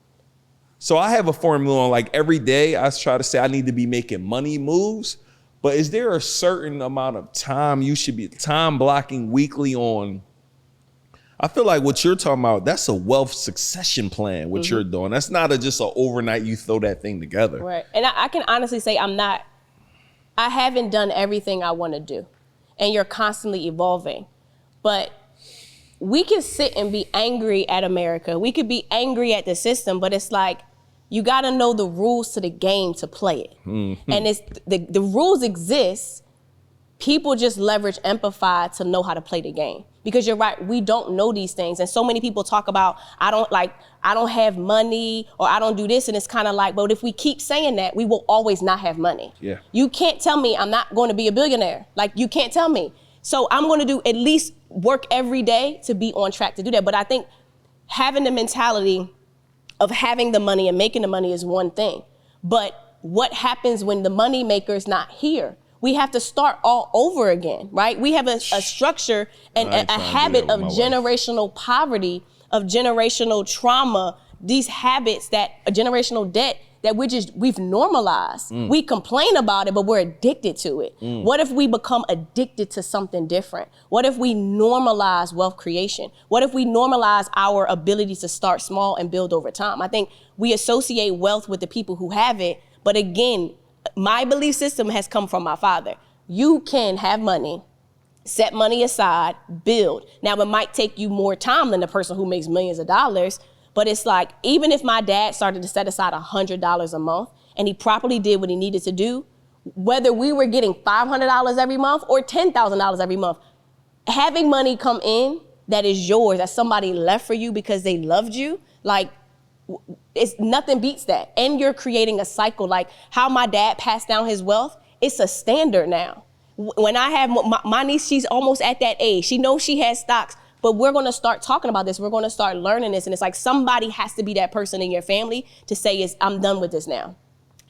So I have a formula on, like, every day I try to say I need to be making money moves, but is there a certain amount of time you should be time blocking weekly on? I feel like what you're talking about, that's a wealth succession plan, what you're doing. That's not just an overnight you throw that thing together. Right. And I can honestly say I haven't done everything I want to do. And you're constantly evolving. But we can sit and be angry at America. We could be angry at the system, but it's like, you got to know the rules to the game to play it. Mm-hmm. And it's the rules exist. People just leverage empathy to know how to play the game. Because you're right, we don't know these things. And so many people talk about, I don't have money, or I don't do this. And it's kind of like, but if we keep saying that, we will always not have money. Yeah. You can't tell me I'm not going to be a billionaire. Like, you can't tell me. So I'm going to do at least work every day to be on track to do that. But I think having the mentality of having the money and making the money is one thing. But what happens when the money maker is not here? We have to start all over again, right? We have a structure and a habit of generational poverty, of generational trauma, these habits that a generational debt that we've normalized. We complain about it, but we're addicted to it. What if we become addicted to something different? What if we normalize wealth creation? What if we normalize our ability to start small and build over time? I think we associate wealth with the people who have it, but again, my belief system has come from my father. You can have money, set money aside, build. Now, it might take you more time than the person who makes millions of dollars, but it's like, even if my dad started to set aside $100 a month and he properly did what he needed to do, whether we were getting $500 every month or $10,000 every month, having money come in that is yours, that somebody left for you because they loved you, like, it's nothing beats that. And you're creating a cycle. Like how my dad passed down his wealth, it's a standard now. When I have my niece, she's almost at that age. She knows she has stocks, But we're going to start talking about this. We're going to start learning this. And it's like somebody has to be that person in your family to say, I'm done with this now.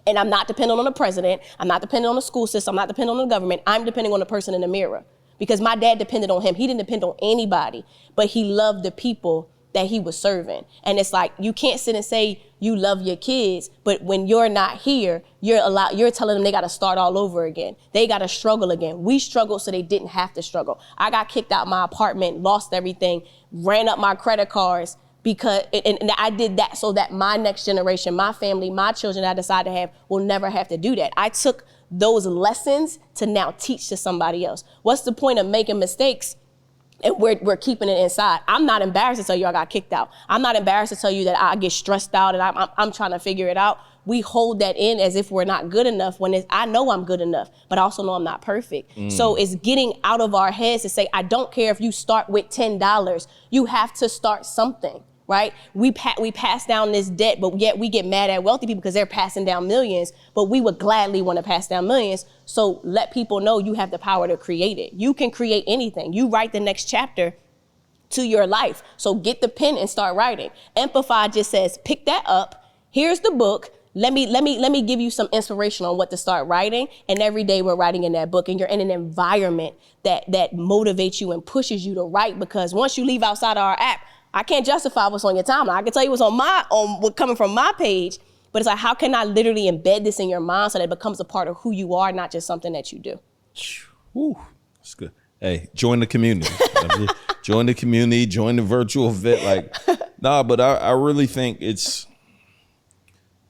And I'm not dependent on the president. I'm not dependent on the school system. I'm not dependent on the government. I'm depending on the person in the mirror. Because my dad depended on him. He didn't depend on anybody, but he loved the people that he was serving. And it's like, you can't sit and say you love your kids, but when you're not here, you're telling them they got to start all over again. They got to struggle again. We struggled so they didn't have to struggle. I got kicked out my apartment, lost everything, ran up my credit cards, because and I did that so that my next generation, my family, my children that I decide to have will never have to do that. I took those lessons to now teach to somebody else. What's the point of making mistakes and we're keeping it inside? I'm not embarrassed to tell you I got kicked out. I'm not embarrassed to tell you that I get stressed out and I'm trying to figure it out. We hold that in as if we're not good enough when I know I'm good enough, but I also know I'm not perfect. So it's getting out of our heads to say, I don't care if you start with $10. You have to start something. Right? We pass down this debt, but yet we get mad at wealthy people because they're passing down millions, but we would gladly want to pass down millions. So let people know you have the power to create it. You can create anything. You write the next chapter to your life. So get the pen and start writing. Amplify just says, pick that up. Here's the book. Let me give you some inspiration on what to start writing. And every day we're writing in that book, and you're in an environment that motivates you and pushes you to write, because once you leave outside of our app, I can't justify what's on your timeline. I can tell you what's on what coming from my page, but it's like, how can I literally embed this in your mind so that it becomes a part of who you are, not just something that you do? Whew, that's good. Hey, join the community. Join the community, join the virtual vet. But I really think it's,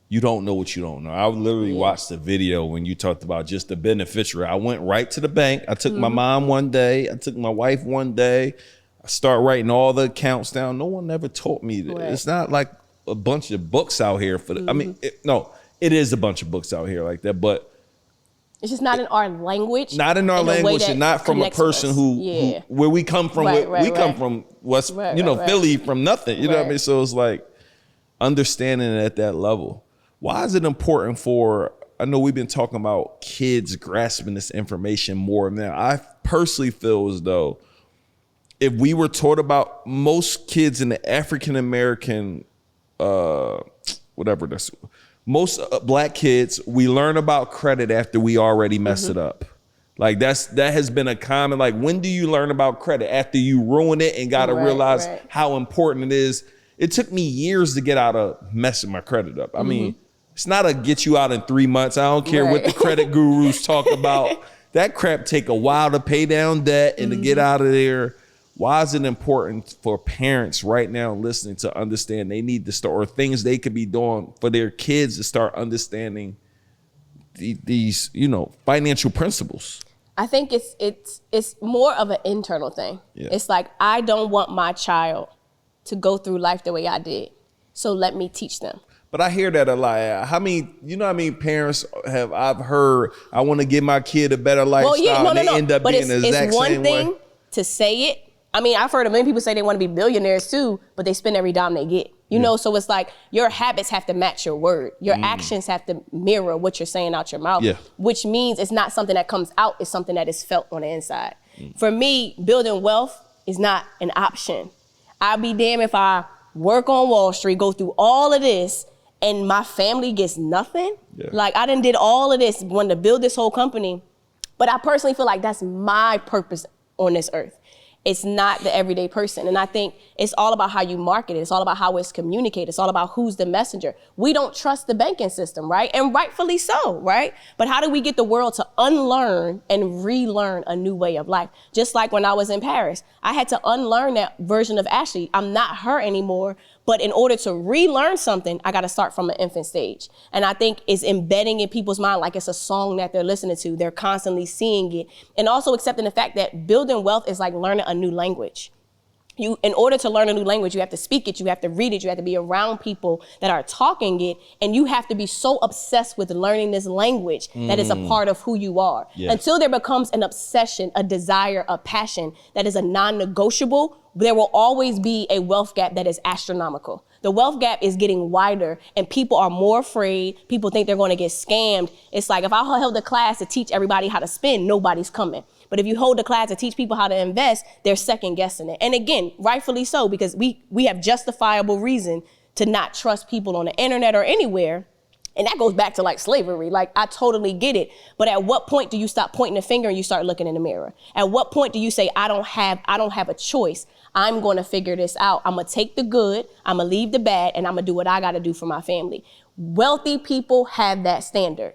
you don't know what you don't know. I literally watched the video when you talked about just the beneficiary. I went right to the bank. I took my mom one day. I took my wife one day. I start writing all the accounts down. No one ever taught me that. Right. It's not like a bunch of books out here for the, I mean, it is a bunch of books out here like that, but it's just not in our language. Not in our language, and not from a person who where we come from. We come from West, Philly, from nothing. You know what I mean? So it's like understanding it at that level. Why is it important for, I know we've been talking about kids grasping this information more now. I personally feel as though if we were taught about, most kids in the African-American, most black kids, we learn about credit after we already mess it up. Like that has been a common, like, when do you learn about credit? After you ruin it and got to realize how important it is. It took me years to get out of messing my credit up. I mean, it's not a get you out in 3 months. I don't care what the credit gurus talk about. That crap take a while to pay down debt and to get out of there. Why is it important for parents right now listening to understand they need to start, or things they could be doing for their kids to start understanding these, financial principles? I think it's more of an internal thing. Yeah. It's like, I don't want my child to go through life the way I did, so let me teach them. But I hear that a lot. How many parents I've heard, I want to give my kid a better lifestyle, and they end up being the exact same way. It's one thing to say it. I mean, I've heard a million people say they want to be billionaires too, but they spend every dime they get. So it's like your habits have to match your word. Your actions have to mirror what you're saying out your mouth, which means it's not something that comes out, it's something that is felt on the inside. For me, building wealth is not an option. I'd be damned if I work on Wall Street, go through all of this, and my family gets nothing. Yeah. Like, I done did all of this, wanted to build this whole company, but I personally feel like that's my purpose on this earth. It's not the everyday person. And I think it's all about how you market it. It's all about how it's communicated. It's all about who's the messenger. We don't trust the banking system, right? And rightfully so, right? But how do we get the world to unlearn and relearn a new way of life? Just like when I was in Paris, I had to unlearn that version of Ashley. I'm not her anymore. But in order to relearn something, I got to start from an infant stage. And I think it's embedding in people's mind like it's a song that they're listening to. They're constantly seeing it. And also accepting the fact that building wealth is like learning a new language. In order to learn a new language, you have to speak it, you have to read it, you have to be around people that are talking it, and you have to be so obsessed with learning this language that is a part of who you are. Yes. Until there becomes an obsession, a desire, a passion that is a non-negotiable, there will always be a wealth gap that is astronomical. The wealth gap is getting wider, and people are more afraid. People think they're going to get scammed. It's like, if I held a class to teach everybody how to spend, nobody's coming. But if you hold the class to teach people how to invest, they're second guessing it. And again, rightfully so, because we have justifiable reason to not trust people on the internet or anywhere. And that goes back to like slavery. Like, I totally get it. But at what point do you stop pointing the finger and you start looking in the mirror? At what point do you say, I don't have a choice. I'm going to figure this out. I'm going to take the good, I'm going to leave the bad, and I'm going to do what I got to do for my family. Wealthy people have that standard.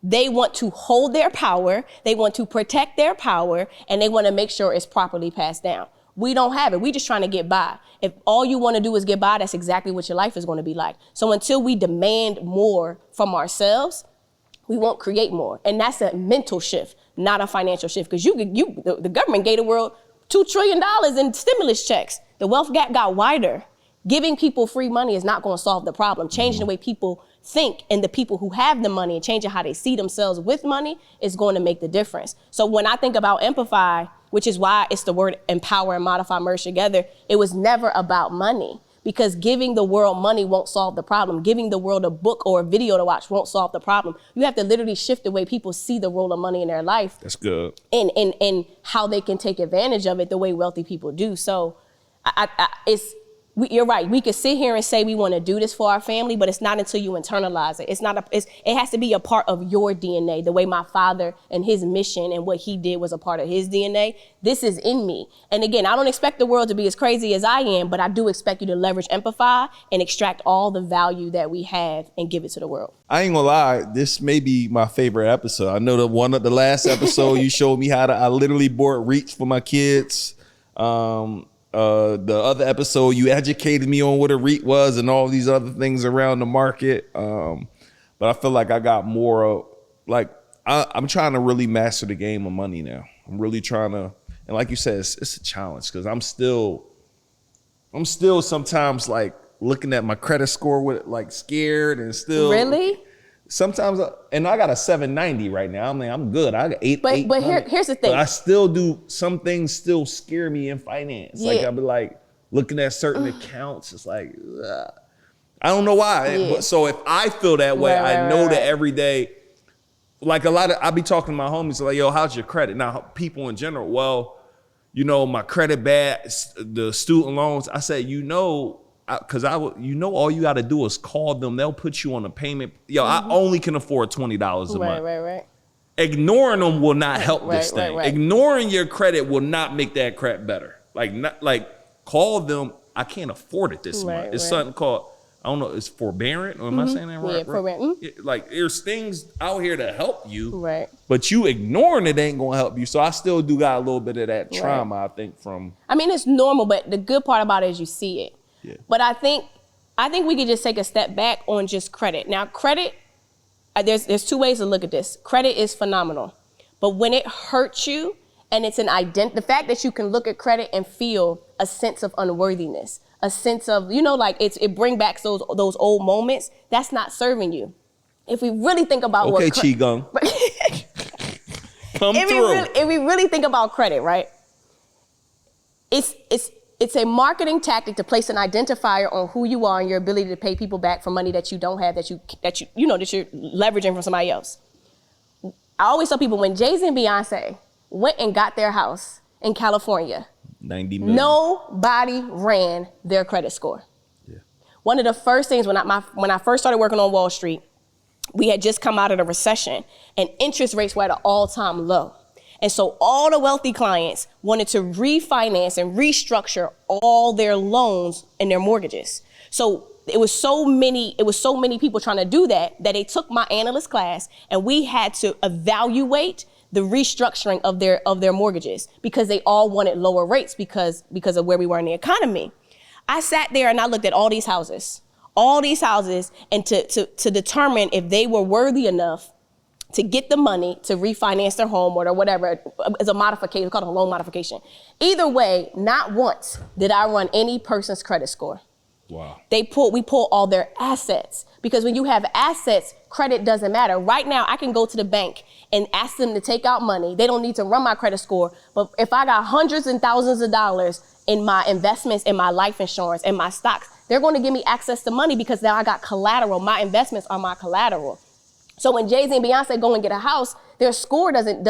They want to hold their power, they want to protect their power, and they want to make sure it's properly passed down. We don't have it. We just trying to get by. If all you want to do is get by, that's exactly what your life is going to be like. So until we demand more from ourselves, we won't create more. And that's a mental shift, not a financial shift. Because the government gave the world $2 trillion in stimulus checks. The wealth gap got wider. Giving people free money is not going to solve the problem. Changing the way people think and the people who have the money and changing how they see themselves with money is going to make the difference. So when I think about Amplify, which is why it's the word empower and modify merged together, it was never about money, because giving the world money won't solve the problem. Giving the world a book or a video to watch won't solve the problem. You have to literally shift the way people see the role of money in their life. That's good. And how they can take advantage of it the way wealthy people do. So you're right. We could sit here and say we want to do this for our family, but it's not until you internalize it. It has to be a part of your DNA. The way my father and his mission and what he did was a part of his DNA. This is in me. And again, I don't expect the world to be as crazy as I am, but I do expect you to leverage Amplify and extract all the value that we have and give it to the world. I ain't gonna lie, this may be my favorite episode. I know the last episode you showed me I literally bought Reach for my kids. The other episode, you educated me on what a REIT was and all these other things around the market. But I feel like I got more, I'm trying to really master the game of money now. I'm really trying to, and like you said, it's a challenge because I'm still sometimes like looking at my credit score with like scared and still. Really? Sometimes, and I got a 790 right now. I mean, I'm good. I got 800. But here's the thing. But I still do, some things still scare me in finance. Yeah. Like I'll be like looking at certain accounts. It's like, ugh. I don't know why. Yeah. But so if I feel that way, I know that every day, like I be talking to my homies like, yo, how's your credit? Now, people in general, well, my credit bad, the student loans. I said, because all you got to do is call them. They'll put you on a payment. Yo, I only can afford $20 a month. Right. Ignoring them will not help this thing. Right. Ignoring your credit will not make that crap better. Call them. I can't afford it this month. It's something called, I don't know, it's forbearance, or am I saying that right? Yeah, forbearance. Like there's things out here to help you, right? But you ignoring it ain't gonna help you. So I still do got a little bit of that trauma, I think, from. I mean, it's normal, but the good part about it is you see it. Yeah. But I think we could just take a step back on just credit. Now, credit, there's two ways to look at this. Credit is phenomenal, but when it hurts you, and it's the fact that you can look at credit and feel a sense of unworthiness, a sense of, it bring back those old moments, that's not serving you. If we really think about what Qigong. Come through. If we really think about credit, right? It's a marketing tactic to place an identifier on who you are and your ability to pay people back for money that you don't have, that you're leveraging from somebody else. I always tell people, when Jay-Z and Beyonce went and got their house in California, 90 million. Nobody ran their credit score. Yeah. One of the first things when I first started working on Wall Street, we had just come out of the recession and interest rates were at an all-time low. And so all the wealthy clients wanted to refinance and restructure all their loans and their mortgages. So it was so many people trying to do that they took my Analyst class, and we had to evaluate the restructuring of their mortgages because they all wanted lower rates because of where we were in the economy. I sat there and I looked at all these houses, and to determine if they were worthy enough to get the money to refinance their home or whatever. It's a modification, it's called a loan modification. Either way, not once did I run any person's credit score. Wow. We pull all their assets, because when you have assets, credit doesn't matter. Right now, I can go to the bank and ask them to take out money. They don't need to run my credit score. But if I got hundreds and thousands of dollars in my investments, in my life insurance, and my stocks, they're going to give me access to money because now I got collateral. My investments are my collateral. So when Jay-Z and Beyonce go and get a house, their score doesn't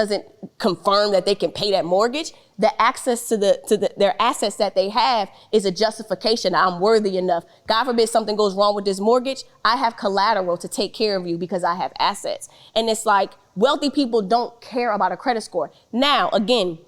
confirm that they can pay that mortgage. The access to their assets that they have is a justification. I'm worthy enough. God forbid something goes wrong with this mortgage, I have collateral to take care of you because I have assets. And it's like wealthy people don't care about a credit score. Now, again,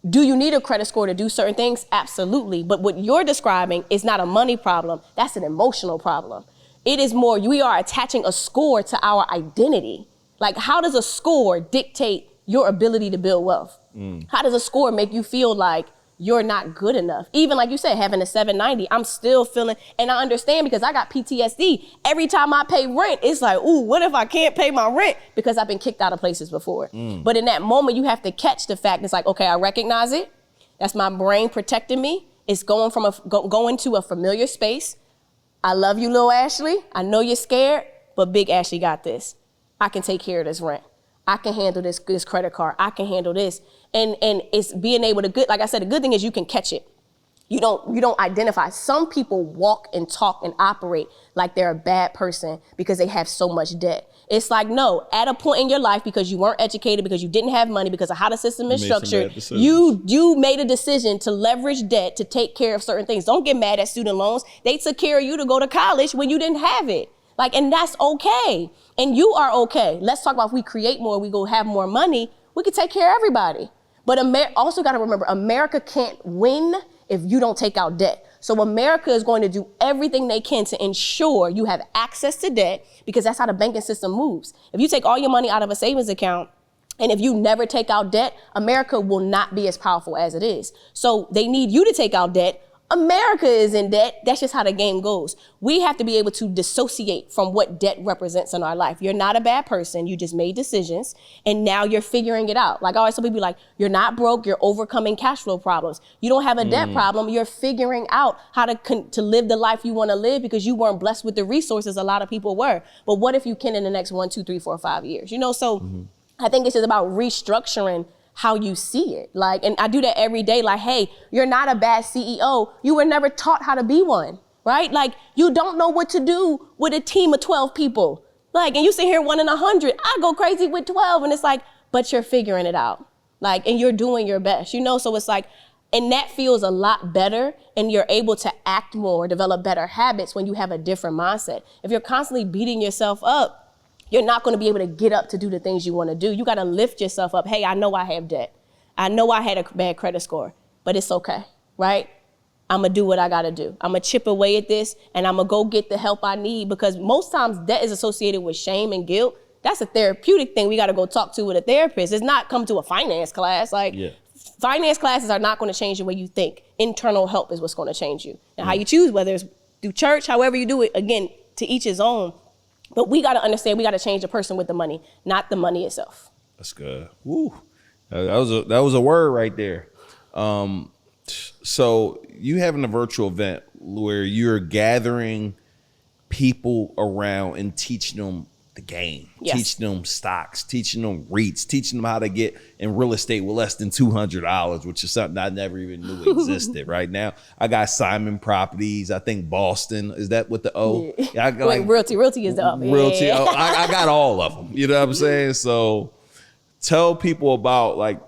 do you need a credit score to do certain things? Absolutely. But what you're describing is not a money problem. That's an emotional problem. It is more, we are attaching a score to our identity. Like, how does a score dictate your ability to build wealth? How does a score make you feel like you're not good enough? Even like you said, having a 790, I'm still feeling, and I understand because I got PTSD. Every time I pay rent, it's like, ooh, what if I can't pay my rent? Because I've been kicked out of places before. But in that moment, you have to catch the fact. It's like, okay, I recognize it. That's my brain protecting me. It's going from going to a familiar space. I love you, little Ashley. I know you're scared, but big Ashley got this. I can take care of this rent. I can handle this credit card. I can handle this. And it's being able to, like I said, the good thing is you can catch it. You don't identify. Some people walk and talk and operate like they're a bad person because they have so much debt. It's like, no, at a point in your life, because you weren't educated, because you didn't have money, because of how the system is structured, you made a decision to leverage debt to take care of certain things. Don't get mad at student loans. They took care of you to go to college when you didn't have it. Like, and that's okay. And you are okay. Let's talk about if we create more, we go have more money, we can take care of everybody. But also got to remember, America can't win if you don't take out debt. So America is going to do everything they can to ensure you have access to debt, because that's how the banking system moves. If you take all your money out of a savings account, and if you never take out debt, America will not be as powerful as it is. So they need you to take out debt. America is in debt. That's just how the game goes. We have to be able to dissociate from what debt represents in our life. You're not a bad person. You just made decisions, and now you're figuring it out. Like I always tell people, like, you're not broke. You're overcoming cash flow problems. You don't have a debt problem. You're figuring out how to live the life you want to live, because you weren't blessed with the resources a lot of people were. But what if you can in the next 1, 2, 3, 4, 5 years? So I think it's just about restructuring how you see it. Like, and I do that every day. Like, hey, you're not a bad CEO. You were never taught how to be one, right? Like, you don't know what to do with a team of 12 people. Like, and you sit here 1 in 100. I go crazy with 12. And it's like, but you're figuring it out. Like, and you're doing your best, So it's like, and that feels a lot better, and you're able to act more, develop better habits when you have a different mindset. If you're constantly beating yourself up, you're not going to be able to get up to do the things you want to do. You got to lift yourself up. Hey, I know I have debt. I know I had a bad credit score, but it's okay, right? I'm going to do what I got to do. I'm going to chip away at this, and I'm going to go get the help I need, because most times debt is associated with shame and guilt. That's a therapeutic thing we got to go talk to with a therapist. It's not come to a finance class. Finance classes are not going to change the way you think. Internal help is what's going to change you. Now, how you choose, whether it's through church, however you do it, again, to each his own. But we got to understand, we got to change the person with the money, not the money itself. That's good. Woo. That was a word right there. So you having a virtual event where you're gathering people around and teaching them the game, teaching them stocks, teaching them REITs, teaching them how to get in real estate with less than $200, which is something I never even knew existed. Right now, I got Simon Properties. I think Boston. Is that with the O? Yeah, I got Realty is the O. Realty. Oh, I got all of them. You know what I'm saying? So tell people about, like,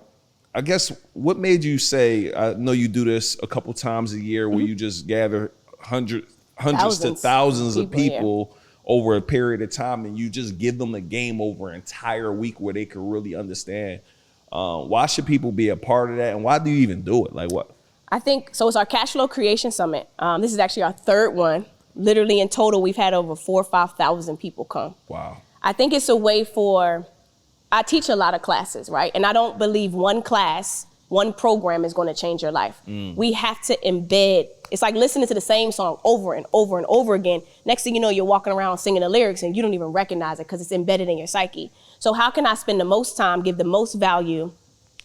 I guess, what made you say, I know you do this a couple times a year where you just gather hundreds to thousands of people over a period of time, and you just give them the game over an entire week where they can really understand. Why should people be a part of that, and why do you even do it? Like, what? I think, so it's our Cash Flow Creation Summit. This is actually our third one. Literally in total, we've had over 4,000 or 5,000 people come. Wow. I think it's a way I teach a lot of classes, right? And I don't believe one class, one program is going to change your life. We have to embed. It's like listening to the same song over and over and over again. Next thing you know, you're walking around singing the lyrics and you don't even recognize it because it's embedded in your psyche. So how can I spend the most time, give the most value,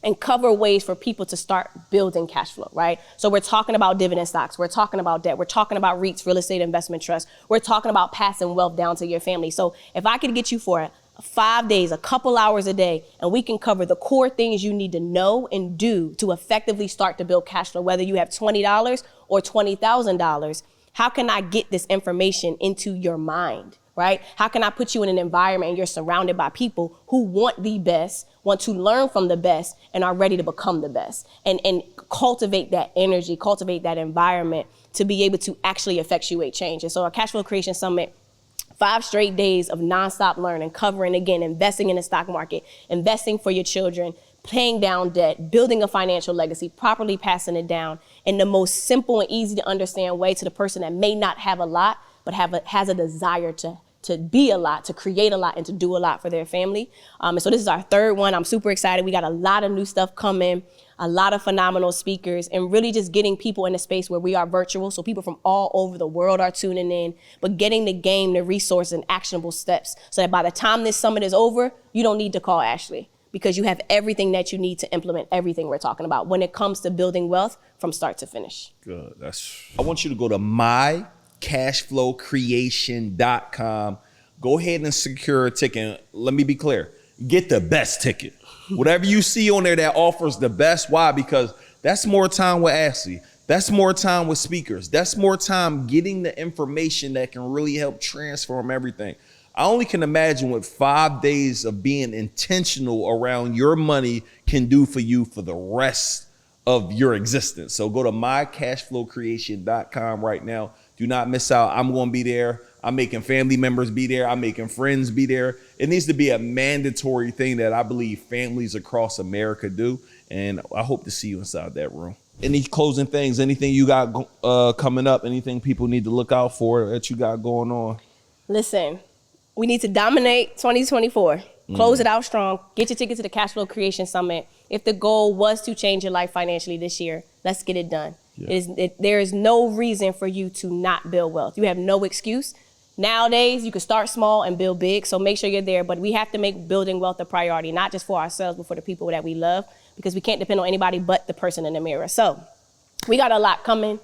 and cover ways for people to start building cash flow, right? So we're talking about dividend stocks. We're talking about debt. We're talking about REITs, real estate investment trusts. We're talking about passing wealth down to your family. So if I could get you for 5 days, a couple hours a day, and we can cover the core things you need to know and do to effectively start to build cash flow, whether you have $20 or $20,000, how can I get this information into your mind, right? How can I put you in an environment and you're surrounded by people who want the best, want to learn from the best, and are ready to become the best? And cultivate that energy, cultivate that environment to be able to actually effectuate change. And so our Cash Flow Creation Summit, 5 straight days of nonstop learning, covering, again, investing in the stock market, investing for your children, paying down debt, building a financial legacy, properly passing it down in the most simple and easy to understand way to the person that may not have a lot, but has a desire to be a lot, to create a lot, and to do a lot for their family. And so this is our 3rd one. I'm super excited. We got a lot of new stuff coming, a lot of phenomenal speakers, and really just getting people in a space where we are virtual. So people from all over the world are tuning in, but getting the game, the resources, and actionable steps so that by the time this summit is over, you don't need to call Ashley, because you have everything that you need to implement everything we're talking about when it comes to building wealth from start to finish. Good. I want you to go to mycashflowcreation.com. Go ahead and secure a ticket. Let me be clear. Get the best ticket. Whatever you see on there that offers the best. Why? Because that's more time with Ashley. That's more time with speakers. That's more time getting the information that can really help transform everything. I only can imagine what 5 days of being intentional around your money can do for you for the rest of your existence. So go to mycashflowcreation.com right now. Do not miss out. I'm going to be there. I'm making family members be there. I'm making friends be there. It needs to be a mandatory thing that I believe families across America do. And I hope to see you inside that room. Any closing things, anything you got coming up, anything people need to look out for that you got going on? Listen, we need to dominate 2024. Close it out strong. Get your ticket to the Cash Flow Creation Summit. If the goal was to change your life financially this year, let's get it done. Yeah. There is no reason for you to not build wealth. You have no excuse. Nowadays, you can start small and build big, so make sure you're there. But we have to make building wealth a priority, not just for ourselves, but for the people that we love, because we can't depend on anybody but the person in the mirror. So we got a lot coming.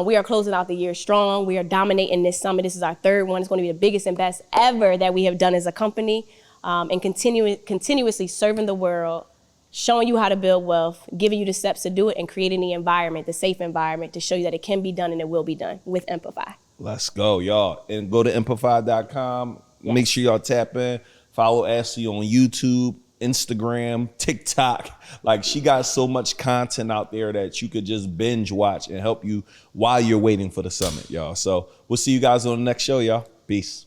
We are closing out the year strong. We are dominating this summit. This is our 3rd one. It's going to be the biggest and best ever that we have done as a company. And continuously serving the world, showing you how to build wealth, giving you the steps to do it, and creating the environment, the safe environment to show you that it can be done and it will be done with Empify. Let's go, y'all. And go to empify.com. Yes. Make sure y'all tap in. Follow Ashley on YouTube, Instagram, TikTok. Like, she got so much content out there that you could just binge watch and help you while you're waiting for the summit, y'all. So we'll see you guys on the next show, y'all. Peace.